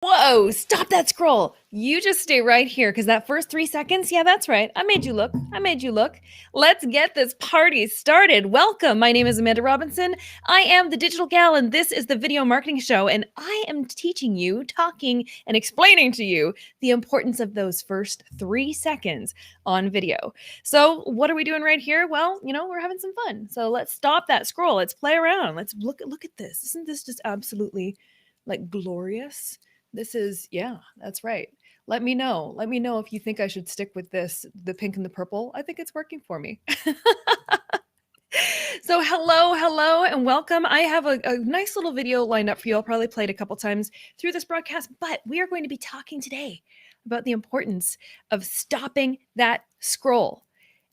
Whoa, stop that scroll. You just stay right here because that first 3 seconds, yeah, that's right. I made you look. Let's get this party started. Welcome. My name is Amanda Robinson. I am the Digital Gal, and this is the Video Marketing Show. And I am teaching you, talking, and explaining to you the importance of those first 3 seconds on video. So, what are we doing right here? Well, we're having some fun. So, let's stop that scroll. Let's play around. Let's look at this. Isn't this just absolutely glorious? This is, yeah, that's right. Let me know. Let me know if you think I should stick with this, the pink and the purple. I think it's working for me. So hello, and welcome. I have a nice little video lined up for you. I'll probably play it a couple times through this broadcast, but we are going to be talking today about the importance of stopping that scroll.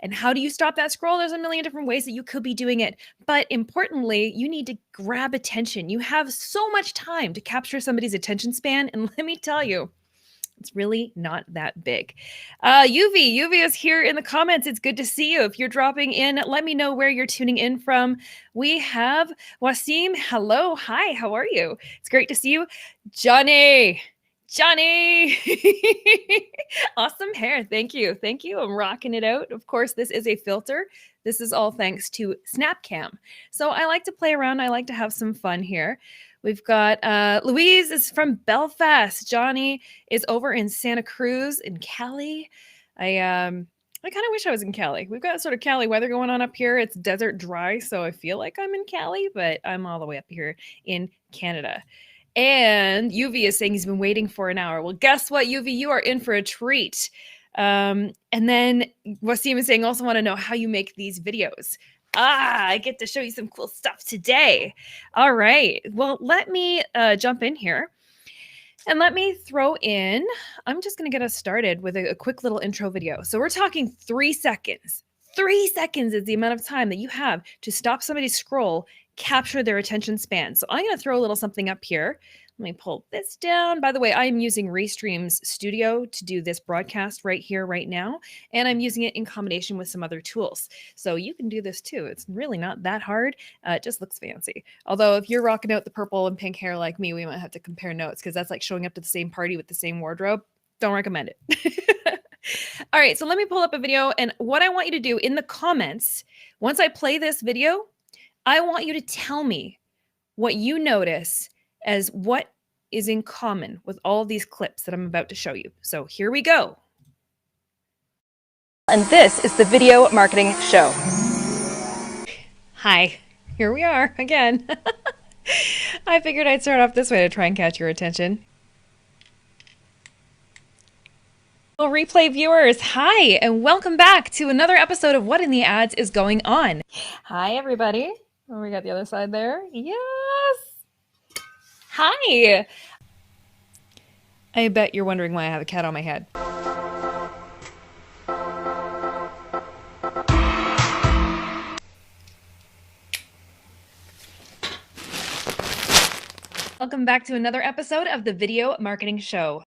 And how do you stop that scroll? There's a million different ways that you could be doing it. But importantly, you need to grab attention. You have so much time to capture somebody's attention span. And let me tell you, it's really not that big. UV is here in the comments. It's good to see you. If you're dropping in, let me know where you're tuning in from. We have Wasim. Hello. Hi. How are you? It's great to see you. Johnny. Awesome hair. Thank you. I'm rocking it out. Of course, this is a filter. This is all thanks to Snapcam. So I like to play around. I like to have some fun here. We've got Louise is from Belfast. Johnny is over in Santa Cruz in Cali. I kind of wish I was in Cali. We've got sort of Cali weather going on up here. It's desert dry, so I feel like I'm in Cali, but I'm all the way up here in Canada. And UV is saying he's been waiting for an hour. Well, guess what, UV? You are in for a treat. And then Wasim is saying, also want to know how you make these videos. I get to show you some cool stuff today. All right. Well, let me jump in here. And let me throw in, I'm just going to get us started with a quick little intro video. So we're talking 3 seconds. 3 seconds is the amount of time that you have to stop somebody's scroll, capture their attention span. So I'm going to throw a little something up here. Let me pull this down. By the way, I am using Restream's Studio to do this broadcast right here, right now. And I'm using it in combination with some other tools. So you can do this too. It's really not that hard. It just looks fancy. Although if you're rocking out the purple and pink hair like me, we might have to compare notes because that's like showing up to the same party with the same wardrobe. Don't recommend it. All right, so let me pull up a video. And what I want you to do in the comments, once I play this video, I want you to tell me what you notice as what is in common with all of these clips that I'm about to show you. So here we go. And this is the Video Marketing Show. Hi, here we are again. I figured I'd start off this way to try and catch your attention. Well, replay viewers, hi, and welcome back to another episode of What in the Ads is Going On. Hi, everybody. Oh, we got the other side there. Yes. Hi. I bet you're wondering why I have a cat on my head. Welcome back to another episode of the Video Marketing Show.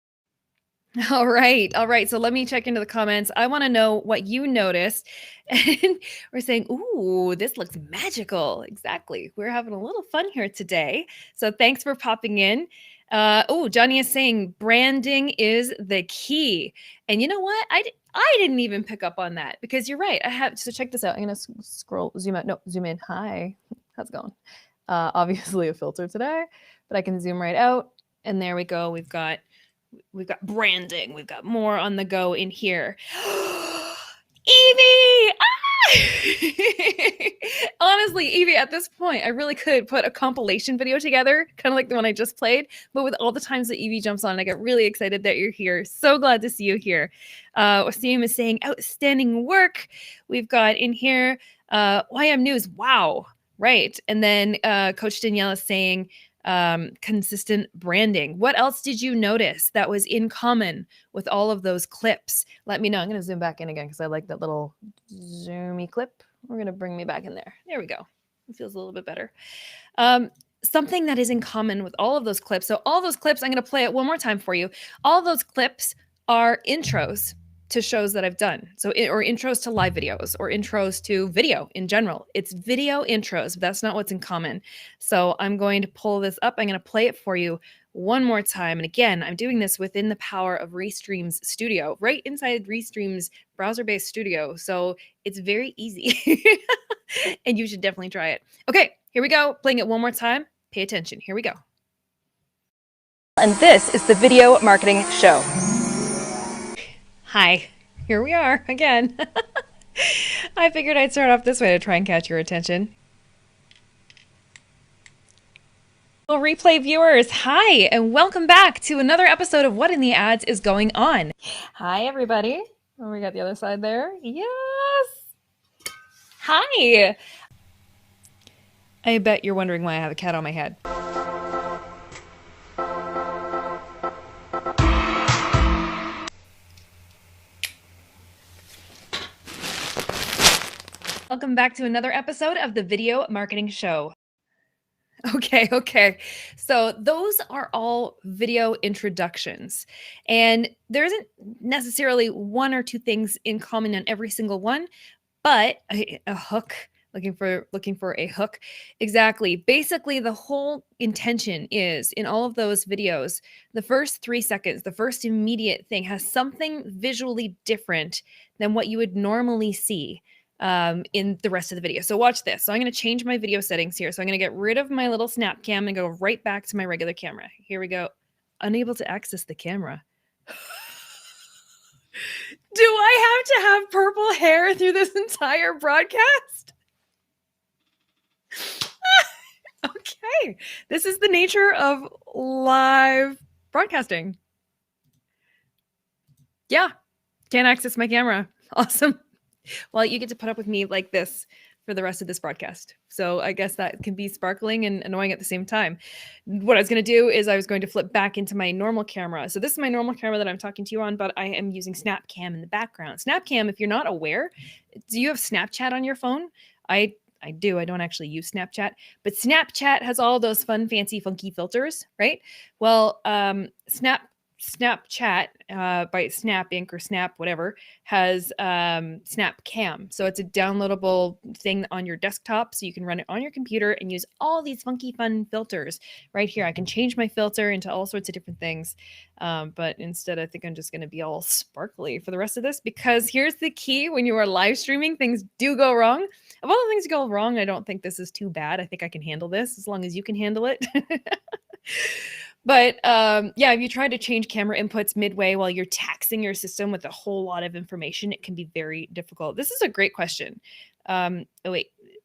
All right. So let me check into the comments. I want to know what you noticed. And we're saying, ooh, this looks magical. Exactly. We're having a little fun here today. So thanks for popping in. Johnny is saying branding is the key. And you know what? I didn't even pick up on that because you're right. So check this out. I'm going to zoom out. No, zoom in. Hi. How's it going? Obviously a filter today, but I can zoom right out. And there we go. We've got branding. We've got more on the go in here. Evie! Honestly, Evie, at this point, I really could put a compilation video together, kind of like the one I just played, but with all the times that Evie jumps on, I get really excited that you're here. So glad to see you here. Wasim is saying outstanding work. We've got in here, YM News. Wow. Right. And then Coach Danielle is saying, consistent branding. What else did you notice that was in common with all of those clips? Let me know. I'm going to zoom back in again because I like that little zoomy clip. We're going to bring me back in there. There we go. It feels a little bit better. Something that is in common with all of those clips. So all those clips, I'm going to play it one more time for you. All those clips are intros to shows that I've done. So, or intros to live videos or intros to video in general. It's video intros, but that's not what's in common. So I'm going to pull this up. I'm going to play it for you one more time. And again, I'm doing this within the power of Restream's studio, right inside Restream's browser-based studio. So it's very easy. And you should definitely try it. Okay, here we go. Playing it one more time. Pay attention. Here we go. And this is the Video Marketing Show. Hi, here we are again. I figured I'd start off this way to try and catch your attention. Well, replay viewers, hi, and welcome back to another episode of What in the Ads is Going On. Hi, everybody. Oh, we got the other side there. Yes. Hi. I bet you're wondering why I have a cat on my head. Welcome back to another episode of the Video Marketing Show. Okay. So those are all video introductions. And there isn't necessarily one or two things in common on every single one, but a hook, looking for a hook. Exactly. Basically, the whole intention is in all of those videos, the first 3 seconds, the first immediate thing has something visually different than what you would normally see in the rest of the video. So watch this. So I'm going to change my video settings here. So I'm going to get rid of my little snap cam and go right back to my regular camera. Here we go. Unable to access the camera. Do I have to have purple hair through this entire broadcast? Okay. This is the nature of live broadcasting. Yeah. Can't access my camera. Awesome. Well, you get to put up with me like this for the rest of this broadcast. So I guess that can be sparkling and annoying at the same time. What I was going to do is I was going to flip back into my normal camera. So this is my normal camera that I'm talking to you on, but I am using SnapCam in the background. SnapCam, if you're not aware, do you have Snapchat on your phone? I do. I don't actually use Snapchat, but Snapchat has all those fun, fancy, funky filters, right? Well, Snapchat by Snap Inc. or Snap whatever has SnapCam. So it's a downloadable thing on your desktop, so you can run it on your computer and use all these funky fun filters right here. I can change my filter into all sorts of different things, but instead I think I'm just going to be all sparkly for the rest of this, because here's the key: when you are live streaming, things do go wrong. Of all the things that go wrong, I don't think this is too bad. I think I can handle this as long as you can handle it. But yeah, if you try to change camera inputs midway while you're taxing your system with a whole lot of information, it can be very difficult. This is a great question.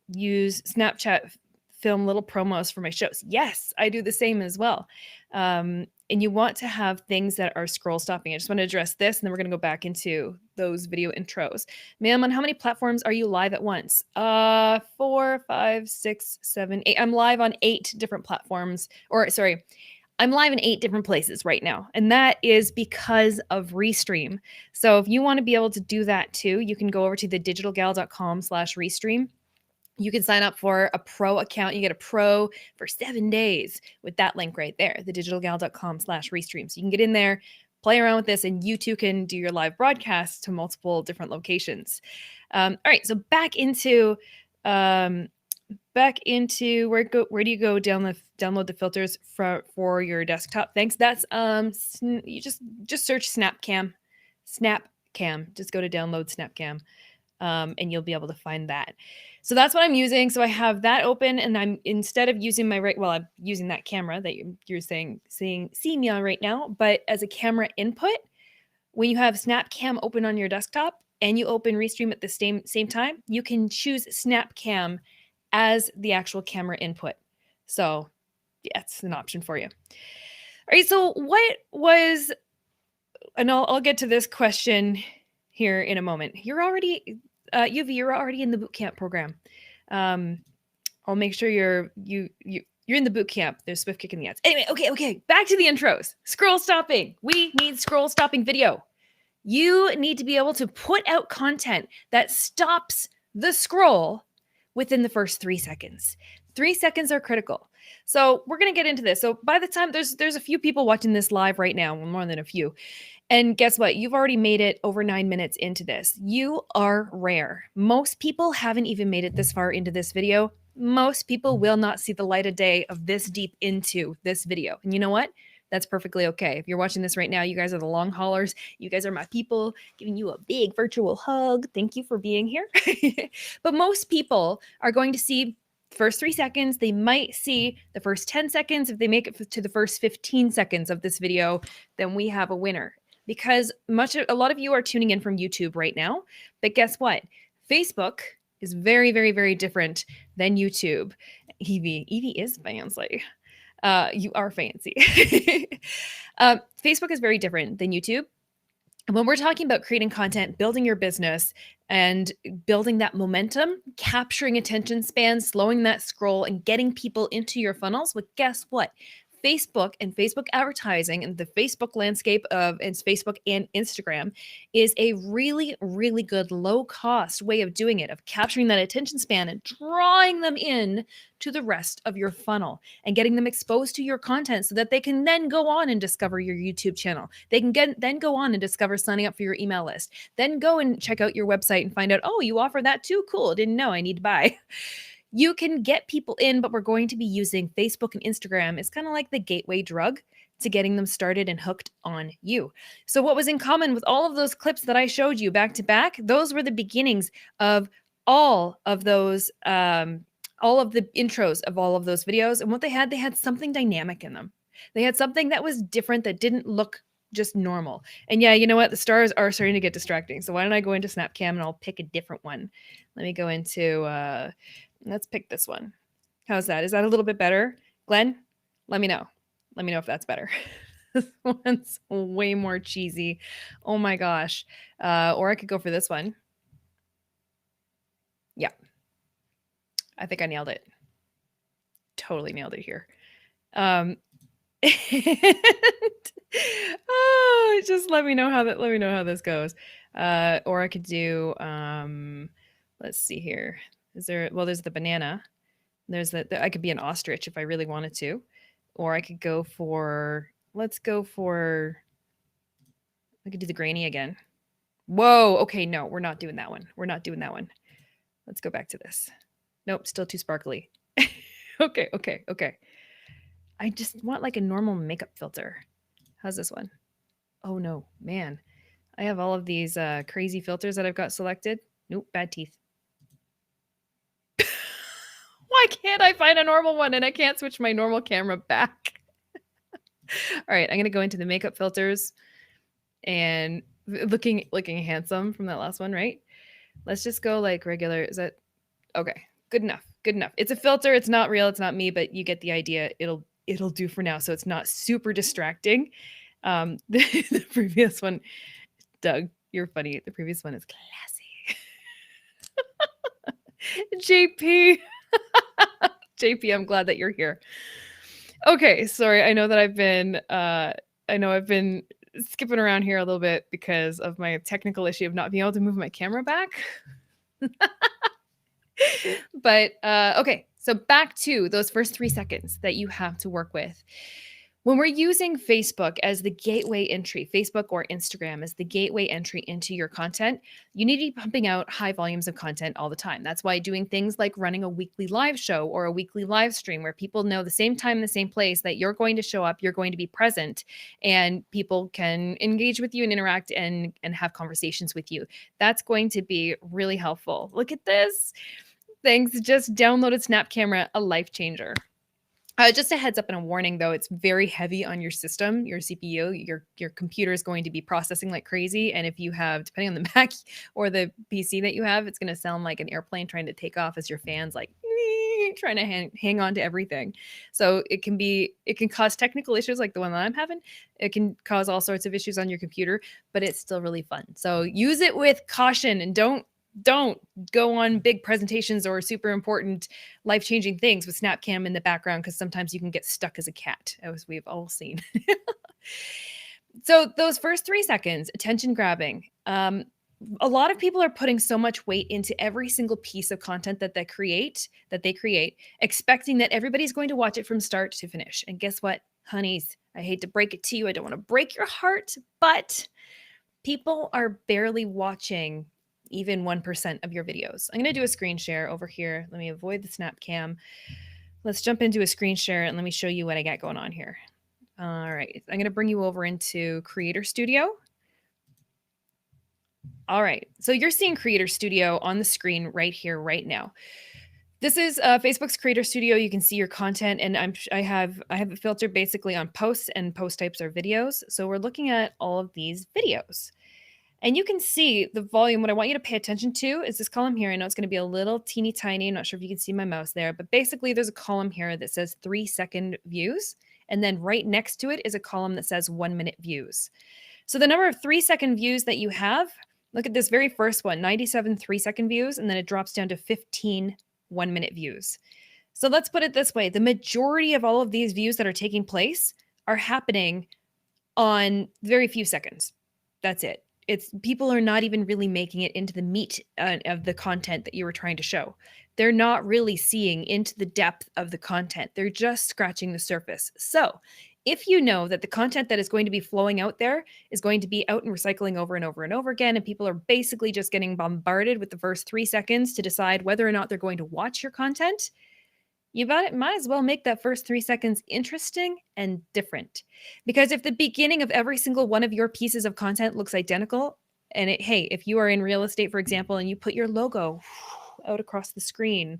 Use Snapchat film little promos for my shows. Yes, I do the same as well. And you want to have things that are scroll stopping. I just want to address this, and then we're going to go back into those video intros. Ma'am, on how many platforms are you live at once? 4, 5, 6, 7, 8. I'm live on 8 different platforms. Or sorry, I'm live in 8 different places right now, and that is because of Restream. So if you want to be able to do that too, you can go over to thedigitalgal.com/Restream. You can sign up for a pro account. You get a pro for 7 days with that link right there, thedigitalgal.com/Restream. So you can get in there, play around with this, and you too can do your live broadcasts to multiple different locations. All right, so back into where do you go download the filters for your desktop? Thanks. That's you just search SnapCam. Just go to download SnapCam, and you'll be able to find that. So that's what I'm using. So I have that open, and I'm, instead of using I'm using that camera that you're seeing me on right now, but as a camera input, when you have SnapCam open on your desktop and you open Restream at the same time, you can choose SnapCam as the actual camera input. So yeah, it's an option for you. All right, so what was, and I'll get to this question here in a moment. You're already, Yuvi, you're already in the bootcamp program. I'll make sure you're in the bootcamp. There's Swift kicking the ads. Anyway, okay, back to the intros. Scroll stopping. We need scroll stopping video. You need to be able to put out content that stops the scroll within the first 3 seconds. 3 seconds are critical. So we're going to get into this. So by the time there's a few people watching this live right now, more than a few. And guess what? You've already made it over 9 minutes into this. You are rare. Most people haven't even made it this far into this video. Most people will not see the light of day of this deep into this video. And you know what? That's perfectly okay. If you're watching this right now, you guys are the long haulers. You guys are my people, giving you a big virtual hug. Thank you for being here. But most people are going to see first 3 seconds. They might see the first 10 seconds. If they make it to the first 15 seconds of this video, then we have a winner. Because a lot of you are tuning in from YouTube right now. But guess what? Facebook is very, very, very different than YouTube. Evie is fancy. You are fancy. Facebook is very different than YouTube. When we're talking about creating content, building your business, and building that momentum, capturing attention span, slowing that scroll, and getting people into your funnels, well, guess what? Facebook and Facebook advertising and the Facebook landscape of it's Facebook and Instagram is a really, really good low cost way of doing it, of capturing that attention span and drawing them in to the rest of your funnel and getting them exposed to your content so that they can then go on and discover your YouTube channel. They can then go on and discover signing up for your email list. Then go and check out your website and find out, oh, you offer that too? Cool. Didn't know, I need to buy. You can get people in, but we're going to be using Facebook and Instagram. It's kind of like the gateway drug to getting them started and hooked on you. So what was in common with all of those clips that I showed you back to back? Those were the beginnings of all of those, all of the intros of all of those videos. And what they had something dynamic in them. They had something that was different, that didn't look just normal. And yeah, you know what? The stars are starting to get distracting. So why don't I go into SnapCam and I'll pick a different one. Let me go into... let's pick this one. How's that? Is that a little bit better? Glenn, let me know. Let me know if that's better. This one's way more cheesy. Oh my gosh. Or I could go for this one. Yeah. I think I nailed it. Totally nailed it here. Oh, just let me know how this goes. Or I could do let's see here. There's the banana. There's I could be an ostrich if I really wanted to. Or I could go for, I could do the granny again. Whoa, okay, no, we're not doing that one. Let's go back to this. Nope, still too sparkly. Okay. I just want like a normal makeup filter. How's this one? Oh no, man. I have all of these crazy filters that I've got selected. Nope, bad teeth. Why can't I find a normal one and I can't switch my normal camera back? All right, I'm going to go into the makeup filters and looking handsome from that last one, right? Let's just go like regular. Is that okay? Good enough. It's a filter. It's not real. It's not me, but you get the idea. It'll do for now. So it's not super distracting. The previous one, Doug, you're funny. The previous one is classy. JP. JP, I'm glad that you're here. Okay, sorry. I know I've been skipping around here a little bit because of my technical issue of not being able to move my camera back. But okay, so back to those first 3 seconds that you have to work with. When we're using Facebook as the gateway entry, Facebook or Instagram as the gateway entry into your content, you need to be pumping out high volumes of content all the time. That's why doing things like running a weekly live show or a weekly live stream where people know the same time, the same place that you're going to show up, you're going to be present, and people can engage with you and interact and have conversations with you. That's going to be really helpful. Look at this. Thanks. Just downloaded Snap Camera, a life changer. Just a heads up and a warning, though, it's very heavy on your system, your CPU. Your computer is going to be processing like crazy. And if you have, depending on the Mac or the PC that you have, it's going to sound like an airplane trying to take off as your fan's like trying to hang on to everything. So it can cause technical issues like the one that I'm having. It can cause all sorts of issues on your computer, but it's still really fun. So use it with caution and don't go on big presentations or super important life-changing things with SnapCam in the background, because sometimes you can get stuck as a cat, as we've all seen. So those first 3 seconds, attention grabbing. A lot of people are putting so much weight into every single piece of content that they create, expecting that everybody's going to watch it from start to finish. And guess what, honeys? I hate to break it to you. I don't want to break your heart, but people are barely watching even 1% of your videos. I'm going to do a screen share over here. Let me avoid the SnapCam. Let's jump into a screen share and let me show you what I got going on here. All right. I'm going to bring you over into Creator Studio. All right. So you're seeing Creator Studio on the screen right here, right now. This is Facebook's Creator Studio. You can see your content, and I have it filtered basically on posts, and post types are videos. So we're looking at all of these videos. And you can see the volume. What I want you to pay attention to is this column here. I know it's going to be a little teeny tiny. I'm not sure if you can see my mouse there, but basically there's a column here that says 3-second views. And then right next to it is a column that says 1-minute views. So the number of 3-second views that you have, look at this very first one, 97 3-second views, and then it drops down to 15 1-minute views. So let's put it this way. The majority of all of these views that are taking place are happening on very few seconds. That's it. It's people are not even really making it into the meat of the content that you were trying to show. They're not really seeing into the depth of the content. They're just scratching the surface. So if you know that the content that is going to be flowing out there is going to be out and recycling over and over and over again, and people are basically just getting bombarded with the first 3 seconds to decide whether or not they're going to watch your content, you might as well make that first 3 seconds interesting and different. Because if the beginning of every single one of your pieces of content looks identical, and hey, if you are in real estate, for example, and you put your logo out across the screen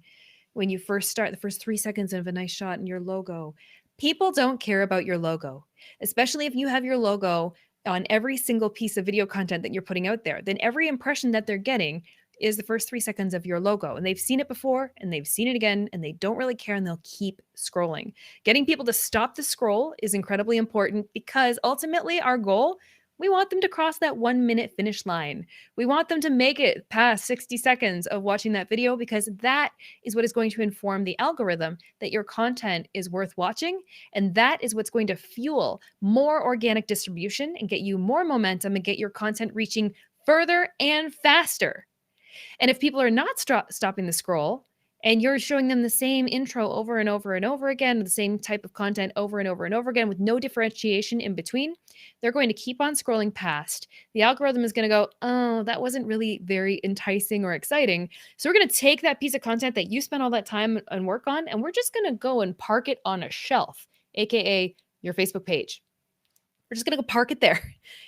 when you first start, the first 3 seconds of a nice shot in your logo, people don't care about your logo, especially if you have your logo on every single piece of video content that you're putting out there. Then every impression that they're getting is the first 3 seconds of your logo. And they've seen it before and they've seen it again and they don't really care and they'll keep scrolling. Getting people to stop the scroll is incredibly important because ultimately our goal, we want them to cross that 1-minute finish line. We want them to make it past 60 seconds of watching that video because that is what is going to inform the algorithm that your content is worth watching. And that is what's going to fuel more organic distribution and get you more momentum and get your content reaching further and faster. And if people are not stopping the scroll and you're showing them the same intro over and over and over again, the same type of content over and over and over again with no differentiation in between, they're going to keep on scrolling past. The algorithm is going to go, oh, that wasn't really very enticing or exciting. So we're going to take that piece of content that you spent all that time and work on, and we're just going to go and park it on a shelf, AKA your Facebook page. We're just going to go park it there.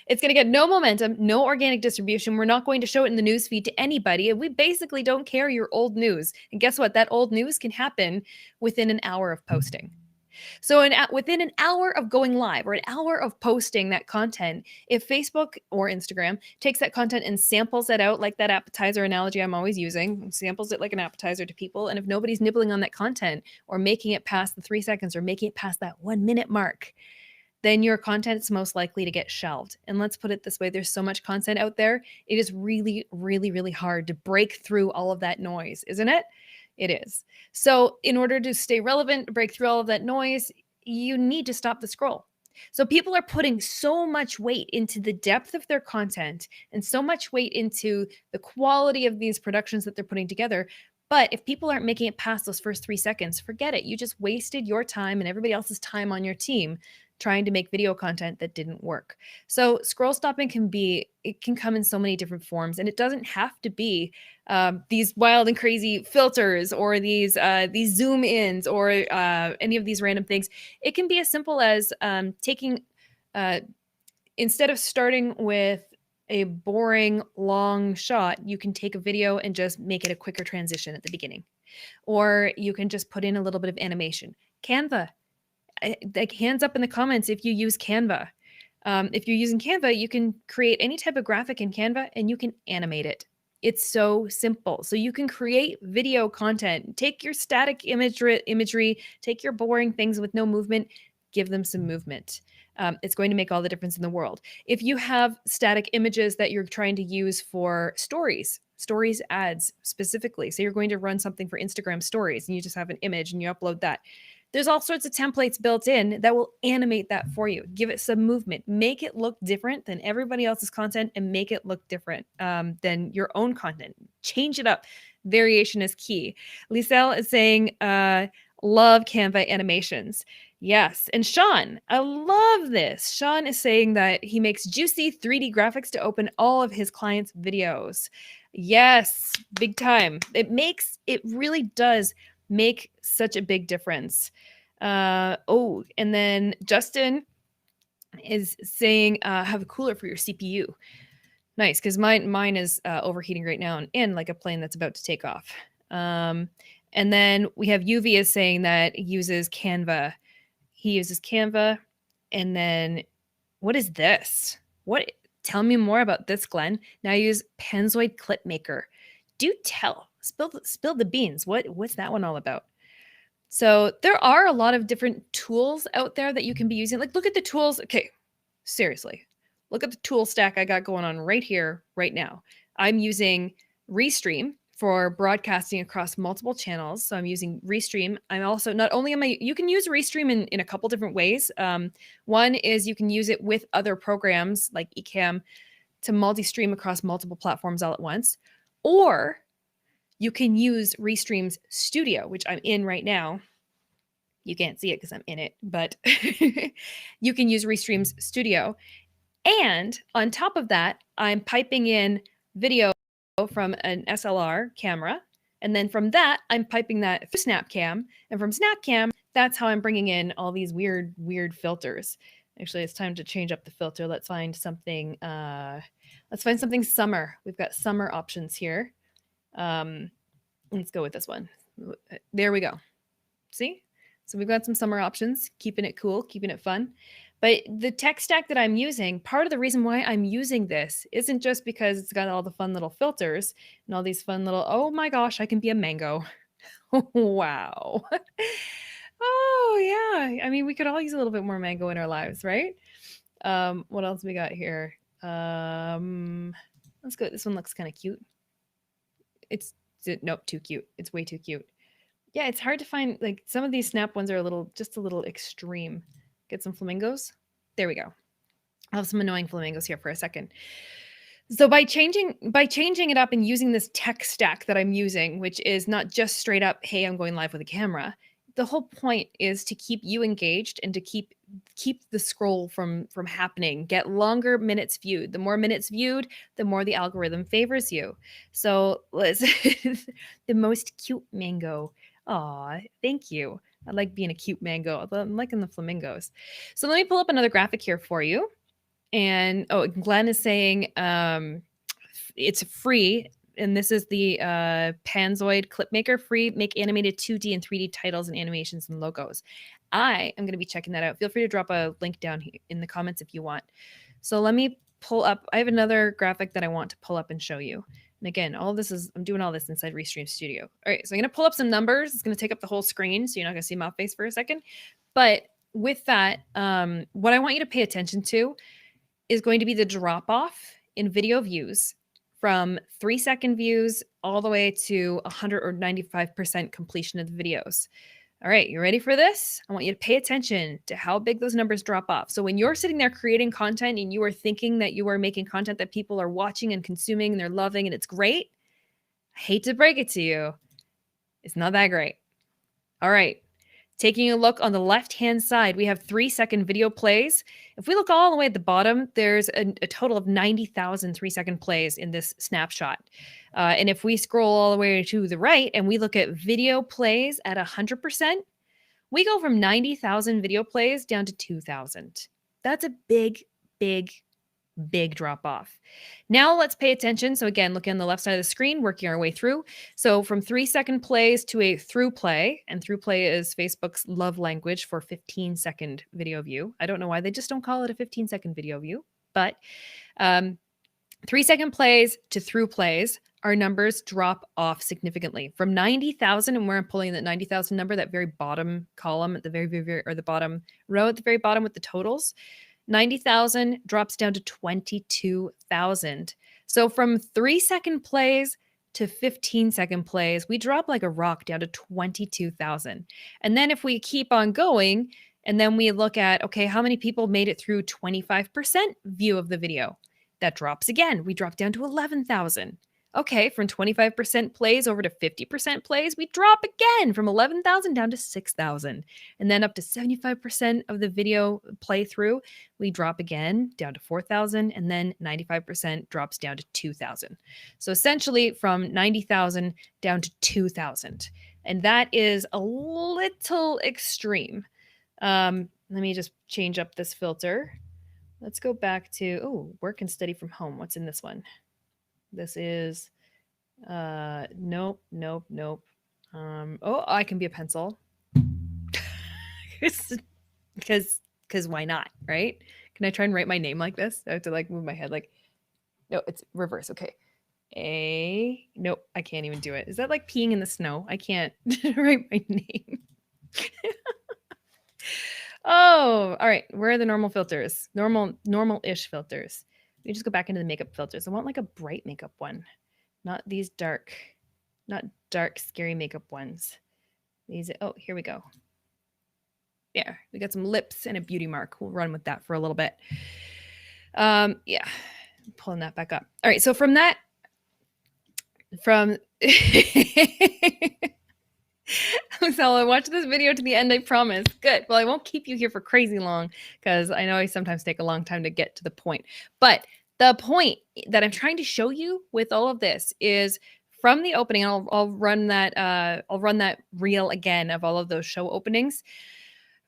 It's going to get no momentum, no organic distribution. We're not going to show it in the news feed to anybody. And we basically don't care your old news. And guess what? That old news can happen within an hour of posting. So within an hour of going live or an hour of posting that content, if Facebook or Instagram takes that content and samples it out like that appetizer analogy I'm always using, samples it like an appetizer to people, and if nobody's nibbling on that content or making it past the 3 seconds or making it past that 1-minute mark, then your content is most likely to get shelved. And let's put it this way, there's so much content out there. It is really, really, really hard to break through all of that noise, isn't it? It is. So in order to stay relevant, break through all of that noise, you need to stop the scroll. So people are putting so much weight into the depth of their content and so much weight into the quality of these productions that they're putting together. But if people aren't making it past those first 3 seconds, forget it. You just wasted your time and everybody else's time on your team trying to make video content that didn't work. So scroll stopping can come in so many different forms, and it doesn't have to be these wild and crazy filters or these zoom ins or any of these random things. It can be as simple as taking instead of starting with a boring long shot, you can take a video and just make it a quicker transition at the beginning, or you can just put in a little bit of animation. Canva. Like hands up in the comments if you use Canva. If you're using Canva, you can create any type of graphic in Canva and you can animate it. It's so simple. So you can create video content. Take your static imagery, take your boring things with no movement, give them some movement. It's going to make all the difference in the world. If you have static images that you're trying to use for stories ads specifically, so you're going to run something for Instagram stories and you just have an image and you upload that. There's all sorts of templates built in that will animate that for you. Give it some movement. Make it look different than everybody else's content and make it look different than your own content. Change it up. Variation is key. Liselle is saying, love Canva animations. Yes. And Sean, I love this. Sean is saying that he makes juicy 3D graphics to open all of his clients' videos. Yes, big time. It really does make such a big difference. And then Justin is saying have a cooler for your CPU. Nice, because mine is overheating right now and in like a plane that's about to take off. And then we have UV is saying that he uses Canva. He uses Canva, and then what is this? What? Tell me more about this, Glenn. Now I use Panzoid Clip Maker. Do tell. Spill the beans. What's that one all about? So there are a lot of different tools out there that you can be using. Like, look at the tools. Okay, seriously, look at the tool stack I got going on right here, right now. I'm using Restream for broadcasting across multiple channels. So I'm using Restream. I'm also not only am I, you can use Restream in a couple different ways. One is you can use it with other programs like Ecamm to multi-stream across multiple platforms all at once, or you can use Restream's Studio, which I'm in right now. You can't see it because I'm in it, but you can use Restream's Studio. And on top of that, I'm piping in video from an SLR camera. And then from that, I'm piping that through SnapCam. And from SnapCam, that's how I'm bringing in all these weird filters. Actually, it's time to change up the filter. Let's find something. Let's find something summer. We've got summer options here. Let's go with this one. There we go. See? So we've got some summer options, keeping it cool, keeping it fun. But the tech stack that I'm using, part of the reason why I'm using this isn't just because it's got all the fun little filters and all these fun little, oh my gosh, I can be a mango. Wow. Oh, yeah. I mean, we could all use a little bit more mango in our lives, right? What else we got here? Let's go. This one looks kind of cute. Nope, too cute. It's way too cute. Yeah, it's hard to find, like, some of these snap ones are just a little extreme. Get some flamingos. There we go. I'll have some annoying flamingos here for a second. So by changing it up and using this tech stack that I'm using, which is not just straight up, hey, I'm going live with a camera, the whole point is to keep you engaged and to keep the scroll from happening, get longer minutes viewed. The more minutes viewed, the more the algorithm favors you. So let's the most cute mango. Aw, thank you. I like being a cute mango. I'm liking the flamingos. So let me pull up another graphic here for you. And Glenn is saying it's free. And this is the Panzoid Clip Maker, free, make animated 2D and 3D titles and animations and logos. I am going to be checking that out. Feel free to drop a link down here in the comments if you want. So let me pull up. I have another graphic that I want to pull up and show you. And again, I'm doing all this inside Restream Studio. All right, so I'm going to pull up some numbers. It's going to take up the whole screen, so you're not going to see my face for a second. But with that, what I want you to pay attention to is going to be the drop off in video views from 3-second views all the way to 100 or 95% completion of the videos. All right, you ready for this? I want you to pay attention to how big those numbers drop off. So when you're sitting there creating content and you are thinking that you are making content that people are watching and consuming and they're loving and it's great, I hate to break it to you, it's not that great. All right. Taking a look on the left-hand side, we have 3-second video plays. If we look all the way at the bottom, there's a total of 90,000 3-second plays in this snapshot. And if we scroll all the way to the right and we look at video plays at 100%, we go from 90,000 video plays down to 2,000. That's a big, big, big drop off. Now let's pay attention. So again, looking on the left side of the screen, working our way through. So from 3-second plays to a through play, and through play is Facebook's love language for 15-second video view. I don't know why they just don't call it a 15-second video view, but 3-second plays to through plays, our numbers drop off significantly from 90,000. And we're pulling that 90,000 number, that very bottom column at the very, or the bottom row at the very bottom with the totals. 90,000 drops down to 22,000. So from 3-second plays to 15-second plays, we drop like a rock down to 22,000. And then if we keep on going, and then we look at, okay, how many people made it through 25% view of the video? That drops again. We drop down to 11,000. Okay, from 25% plays over to 50% plays, we drop again from 11,000 down to 6,000. And then up to 75% of the video playthrough, we drop again down to 4,000. And then 95% drops down to 2,000. So essentially from 90,000 down to 2,000. And that is a little extreme. Let me just change up this filter. Let's go back to, oh, work and study from home. What's in this one? This is, nope, nope, nope. Oh, I can be a pencil. Because why not, right? Can I try and write my name like this? I have to like move my head like, no, it's reverse. Okay. Nope, I can't even do it. Is that like peeing in the snow? I can't write my name. Oh, all right. Where are the normal filters? Normal-ish filters. We just go back into the makeup filters. I want like a bright makeup one, not these dark, not dark, scary makeup ones. These, oh, here we go. Yeah, we got some lips and a beauty mark. We'll run with that for a little bit. Yeah, pulling that back up. All right, so from so I watched this video to the end, I promise. Good. Well, I won't keep you here for crazy long because I know I sometimes take a long time to get to the point. But the point that I'm trying to show you with all of this is from the opening. I'll run that reel again of all of those show openings.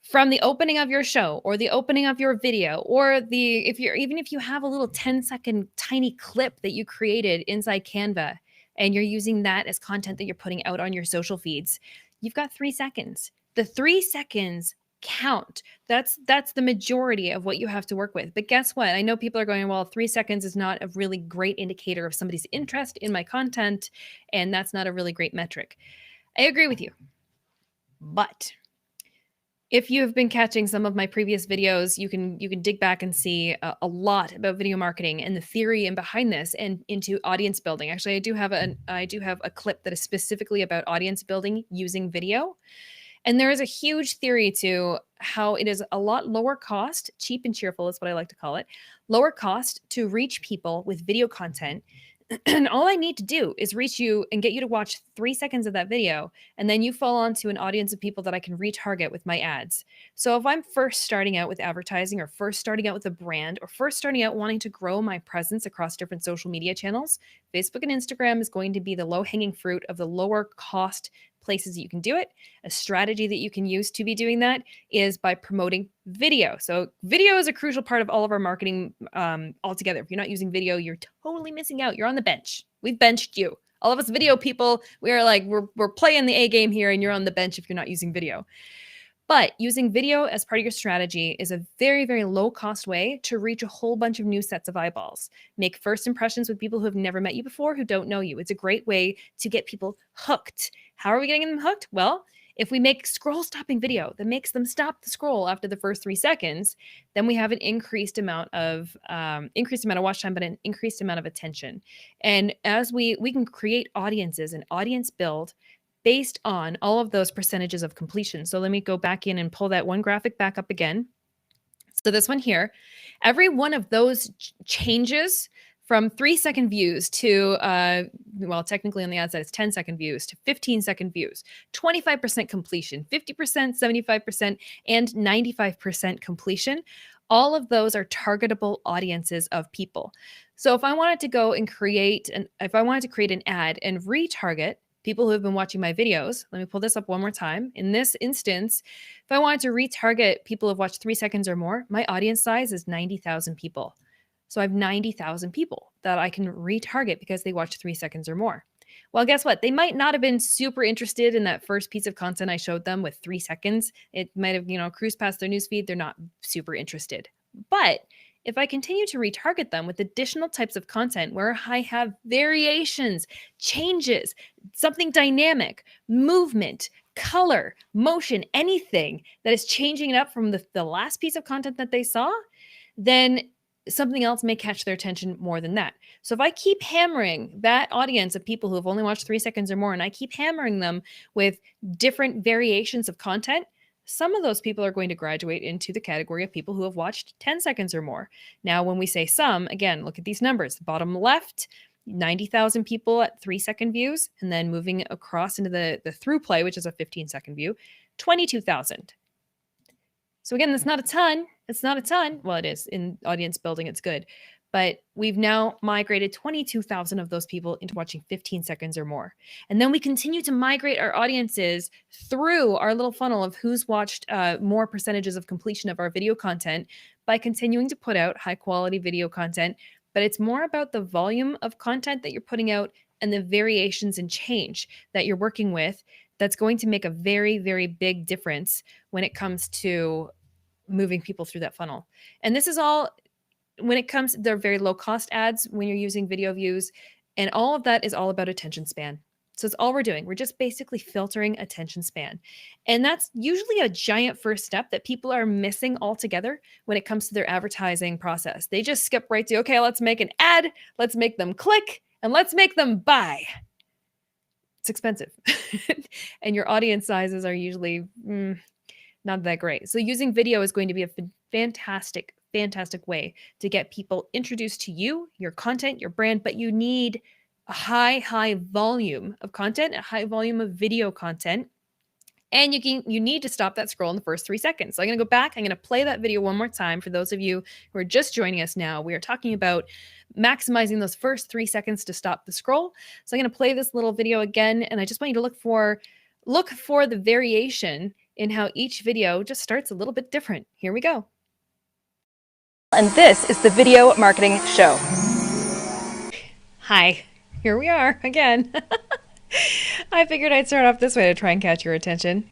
From the opening of your show or the opening of your video, or even if you have a little 10-second tiny clip that you created inside Canva and you're using that as content that you're putting out on your social feeds, you've got 3 seconds. The 3 seconds count. That's the majority of what you have to work with. But guess what? I know people are going, well, 3 seconds is not a really great indicator of somebody's interest in my content, and that's not a really great metric. I agree with you. But if you've been catching some of my previous videos, you can dig back and see a lot about video marketing and the theory and behind this, and into audience building. Actually, I do have a clip that is specifically about audience building using video. And there is a huge theory to how it is a lot lower cost, cheap and cheerful is what I like to call it, lower cost to reach people with video content. And all I need to do is reach you and get you to watch 3 seconds of that video. And then you fall onto an audience of people that I can retarget with my ads. So if I'm first starting out with advertising, or first starting out with a brand, or first starting out wanting to grow my presence across different social media channels, Facebook and Instagram is going to be the low-hanging fruit of the lower cost places that you can do it. A strategy that you can use to be doing that is by promoting video. So video is a crucial part of all of our marketing altogether. If you're not using video, you're totally missing out. You're on the bench. We've benched you. All of us video people, we're playing the A game here, and you're on the bench if you're not using video. But using video as part of your strategy is a very, very low cost way to reach a whole bunch of new sets of eyeballs. Make first impressions with people who have never met you before, who don't know you. It's a great way to get people hooked. How are we getting them hooked? Well, if we make scroll stopping video that makes them stop the scroll after the first 3 seconds, then we have an increased amount of watch time, but an increased amount of attention. And as we can create audiences and audience build based on all of those percentages of completion. So let me go back in and pull that one graphic back up again. So this one here, every one of those changes from 3-second views to, well, technically on the ad side, it's 10-second views to 15-second views, 25% completion, 50%, 75%, and 95% completion. All of those are targetable audiences of people. So if I wanted to go and create an ad and retarget people who have been watching my videos, let me pull this up one more time. In this instance, if I wanted to retarget people who have watched 3 seconds or more, my audience size is 90,000 people. So I have 90,000 people that I can retarget because they watched 3 seconds or more. Well, guess what? They might not have been super interested in that first piece of content I showed them with 3 seconds. It might have, cruised past their newsfeed. They're not super interested. But if I continue to retarget them with additional types of content where I have variations, changes, something dynamic, movement, color, motion, anything that is changing it up from the last piece of content that they saw, then something else may catch their attention more than that. So if I keep hammering that audience of people who have only watched 3 seconds or more, and I keep hammering them with different variations of content, some of those people are going to graduate into the category of people who have watched 10 seconds or more. Now, when we say some, again, look at these numbers. Bottom left, 90,000 people at 3-second views, and then moving across into the through play, which is a 15-second view, 22,000. So again, that's not a ton. It's not a ton. Well, it is. In audience building, it's good. but we've now migrated 22,000 of those people into watching 15 seconds or more. And then we continue to migrate our audiences through our little funnel of who's watched more percentages of completion of our video content by continuing to put out high quality video content. But it's more about the volume of content that you're putting out and the variations and change that you're working with that's going to make a very, very big difference when it comes to moving people through that funnel. And this is all when it comes, they're very low cost ads when you're using video views. And all of that is all about attention span. So it's all we're doing. We're just basically filtering attention span. And that's usually a giant first step that people are missing altogether when it comes to their advertising process. They just skip right to, okay, let's make an ad, let's make them click, and let's make them buy. It's expensive. And your audience sizes are usually not that great. So using video is going to be a fantastic way to get people introduced to you, your content, your brand, but you need a high volume of content, a high volume of video content. And you need to stop that scroll in the first 3 seconds. So I'm going to go back. I'm going to play that video one more time for those of you who are just joining us now. We are talking about maximizing those first 3 seconds to stop the scroll. So I'm going to play this little video again, and I just want you to look for the variation in how each video just starts a little bit different. Here we go. And this is the Video Marketing Show. Hi, here we are again. I figured I'd start off this way to try and catch your attention.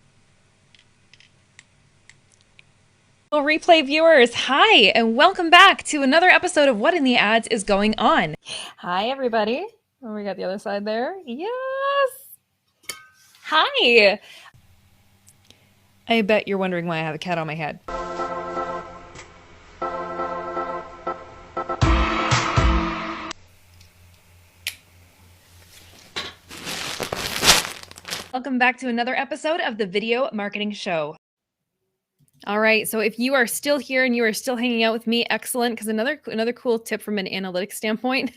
Well, replay viewers, hi, and welcome back to another episode of What in the Ads is Going On. Hi, everybody. Oh, we got the other side there. Yes. Hi. I bet you're wondering why I have a cat on my head. Welcome back to another episode of the Video Marketing Show. All right, so if you are still here and you are still hanging out with me, excellent, because another cool tip from an analytics standpoint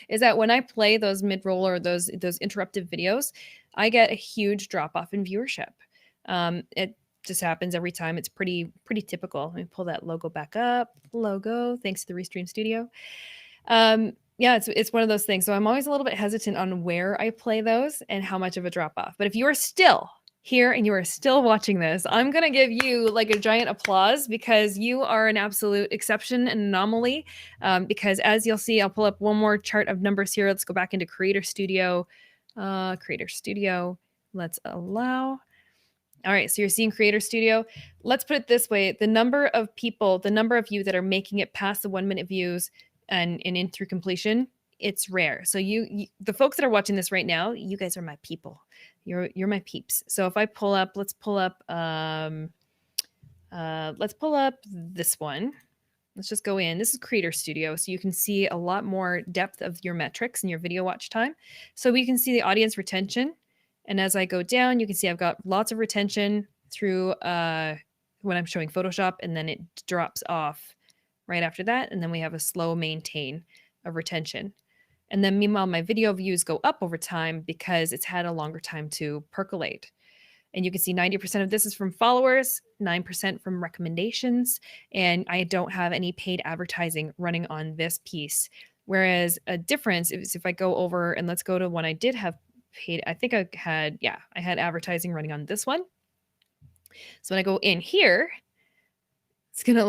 is that when I play those mid-roll or those interruptive videos, I get a huge drop-off in viewership. It just happens every time. It's pretty typical. Let me pull that logo back up. Logo, thanks to the Restream Studio. Yeah, it's one of those things. So I'm always a little bit hesitant on where I play those and how much of a drop off. But if you are still here and you are still watching this, I'm going to give you like a giant applause because you are an absolute exception and anomaly. Because as you'll see, I'll pull up one more chart of numbers here. Let's go back into Creator Studio. Let's allow. All right, so you're seeing Creator Studio. Let's put it this way. The number of you that are making it past the 1 minute views and in through completion, it's rare. So you the folks that are watching this right now, you guys are my people. You're my peeps. So if I pull up, let's pull up this one. Let's just go in. This is Creator Studio, so you can see a lot more depth of your metrics and your video watch time. So we can see the audience retention. And as I go down, you can see I've got lots of retention through when I'm showing Photoshop, and then it drops off right after that. And then we have a slow maintain of retention. And then meanwhile, my video views go up over time because it's had a longer time to percolate. And you can see 90% of this is from followers, 9% from recommendations, and I don't have any paid advertising running on this piece. Whereas a difference is if I go over and let's go to one I did have paid, I think I had advertising running on this one. So when I go in here, it's going to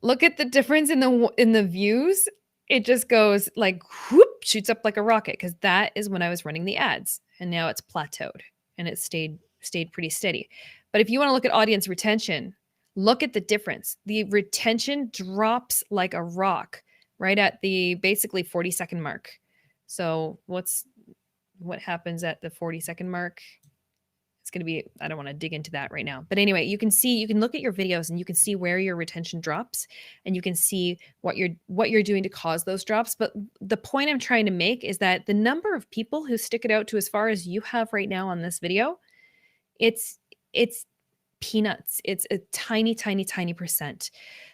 look at the difference in the views. It just goes like whoop, shoots up like a rocket because that is when I was running the ads, and now it's plateaued and it stayed pretty steady. But if you want to look at audience retention, look at the difference. The retention drops like a rock right at the basically 40-second mark. So what happens at the 40-second mark? It's going to be, I don't want to dig into that right now. But anyway, you can look at your videos and you can see where your retention drops, and you can see what you're doing to cause those drops. But the point I'm trying to make is that the number of people who stick it out to as far as you have right now on this video, it's peanuts. It's a tiny percent.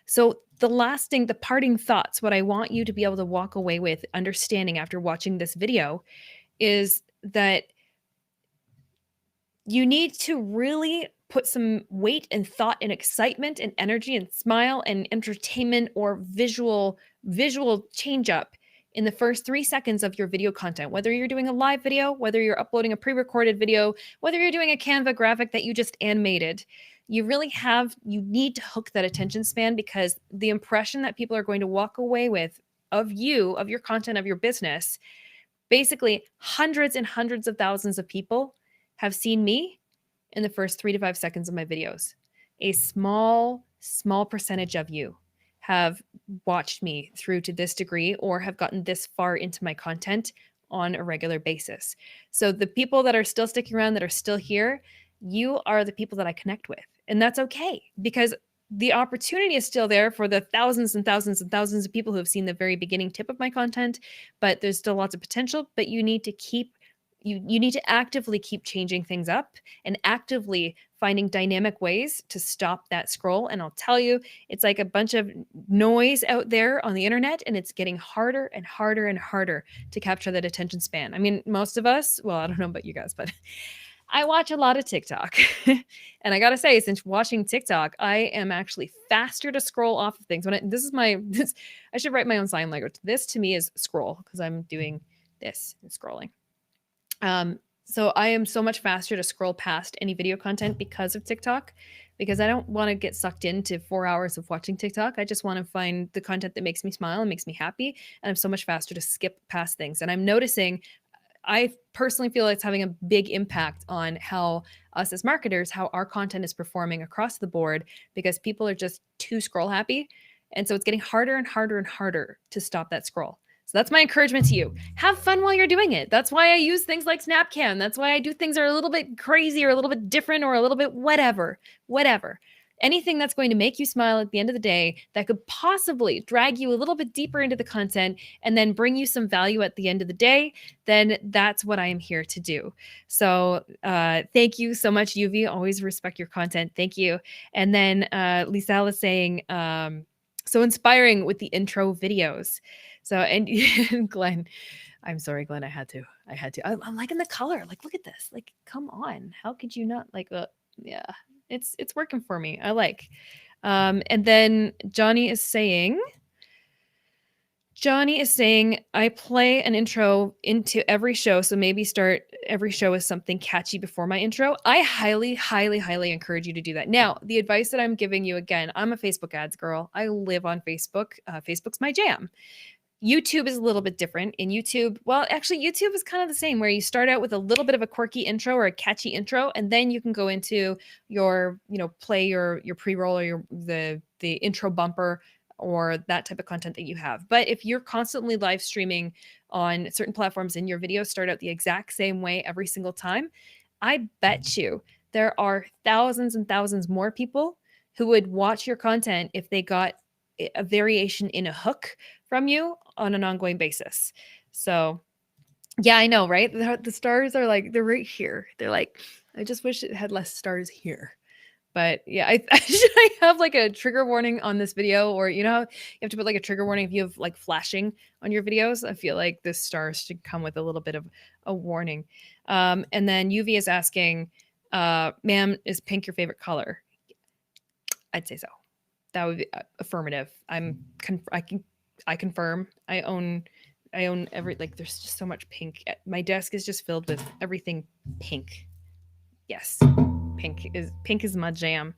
So the parting thoughts, what I want you to be able to walk away with understanding after watching this video is that you need to really put some weight and thought and excitement and energy and smile and entertainment or visual visual change up in the first 3 seconds of your video content, whether you're doing a live video, whether you're uploading a pre-recorded video, whether you're doing a Canva graphic that you just animated. You need to hook that attention span, because the impression that people are going to walk away with of you, of your content, of your business, basically hundreds and hundreds of thousands of people have seen me in the first 3 to 5 seconds of my videos. A small percentage of you have watched me through to this degree or have gotten this far into my content on a regular basis. So the people that are still sticking around, that are still here, you are the people that I connect with. And that's okay, because the opportunity is still there for the thousands and thousands and thousands of people who have seen the very beginning tip of my content, but there's still lots of potential. But you need to you need to actively keep changing things up and actively finding dynamic ways to stop that scroll. And I'll tell you, it's like a bunch of noise out there on the internet, and it's getting harder and harder and harder to capture that attention span. I mean, most of us, well, I don't know about you guys, but I watch a lot of TikTok. And I got to say, since watching TikTok, I am actually faster to scroll off of things. I should write my own sign language. This to me is scroll, because I'm doing this and scrolling. So I am so much faster to scroll past any video content because of TikTok, because I don't want to get sucked into 4 hours of watching TikTok. I just want to find the content that makes me smile and makes me happy. And I'm so much faster to skip past things. And I'm noticing, I personally feel it's having a big impact on how us as marketers, how our content is performing across the board, because people are just too scroll happy. And so it's getting harder and harder and harder to stop that scroll. So that's my encouragement to you. Have fun while you're doing it. That's why I use things like SnapCam. That's why I do things that are a little bit crazy or a little bit different or a little bit whatever. Anything that's going to make you smile at the end of the day, that could possibly drag you a little bit deeper into the content and then bring you some value at the end of the day, then that's what I am here to do. So thank you so much, UV. Always respect your content. Thank you. And then Lisel is saying, so inspiring with the intro videos. So, and Glenn, I'm sorry, Glenn, I had to. I'm liking the color. Like, look at this. Like, come on. How could you not like, yeah, it's working for me. I like. And then Johnny is saying, I play an intro into every show. So maybe start every show with something catchy before my intro. I highly, highly, highly encourage you to do that. Now, the advice that I'm giving you, again, I'm a Facebook ads girl. I live on Facebook. Facebook's my jam. YouTube is a little bit different. In YouTube, well, actually, YouTube is kind of the same, where you start out with a little bit of a quirky intro or a catchy intro, and then you can go into your, play your pre-roll or the intro bumper or that type of content that you have. But if you're constantly live streaming on certain platforms and your videos start out the exact same way every single time, I bet you there are thousands and thousands more people who would watch your content if they got a variation in a hook from you on an ongoing basis. So yeah, I know, right? The stars are like, they're right here. They're like, I just wish it had less stars here. But yeah, should I have like a trigger warning on this video? Or, you have to put like a trigger warning if you have like flashing on your videos. I feel like the stars should come with a little bit of a warning. And then UV is asking, ma'am, is pink your favorite color? I'd say so. That would be affirmative. I confirm. I own every, like, there's just so much pink. My desk is just filled with everything pink. Yes. Pink is my jam.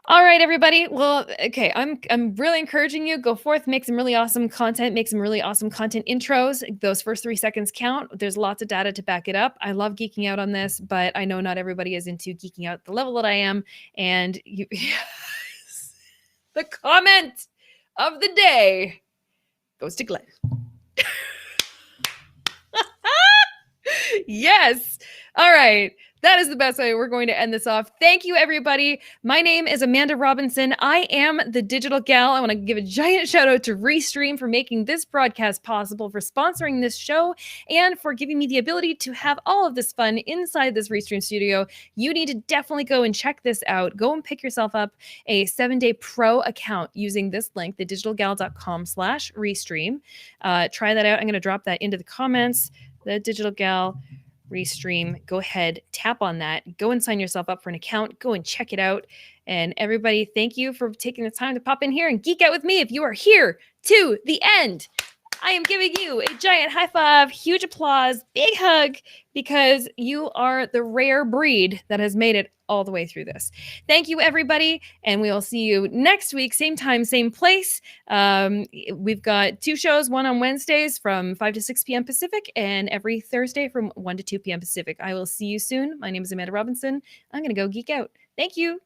All right, everybody. Well, okay. I'm really encouraging you, go forth, make some really awesome content, make some really awesome content intros. Those first 3 seconds count. There's lots of data to back it up. I love geeking out on this, but I know not everybody is into geeking out at the level that I am. And you the comment of the day goes to Glenn. Yes. All right. That is the best way we're going to end this off. Thank you, everybody. My name is Amanda Robinson. I am the Digital Gal. I want to give a giant shout out to Restream for making this broadcast possible, for sponsoring this show, and for giving me the ability to have all of this fun inside this Restream studio. You need to definitely go and check this out. Go and pick yourself up a 7-day pro account using this link, thedigitalgal.com/Restream. Try that out. I'm going to drop that into the comments. The Digital Gal Restream. Go ahead, tap on that, go and sign yourself up for an account, go and check it out. And everybody, thank you for taking the time to pop in here and geek out with me. If you are here to the end, I am giving you a giant high five, huge applause, big hug, because you are the rare breed that has made it all the way through this. Thank you, everybody, and we will see you next week, same time, same place. We've got 2 shows, one on Wednesdays from 5 to 6 p.m. Pacific, and every Thursday from 1 to 2 p.m. Pacific. I will see you soon. My name is Amanda Robinson. I'm going to go geek out. Thank you.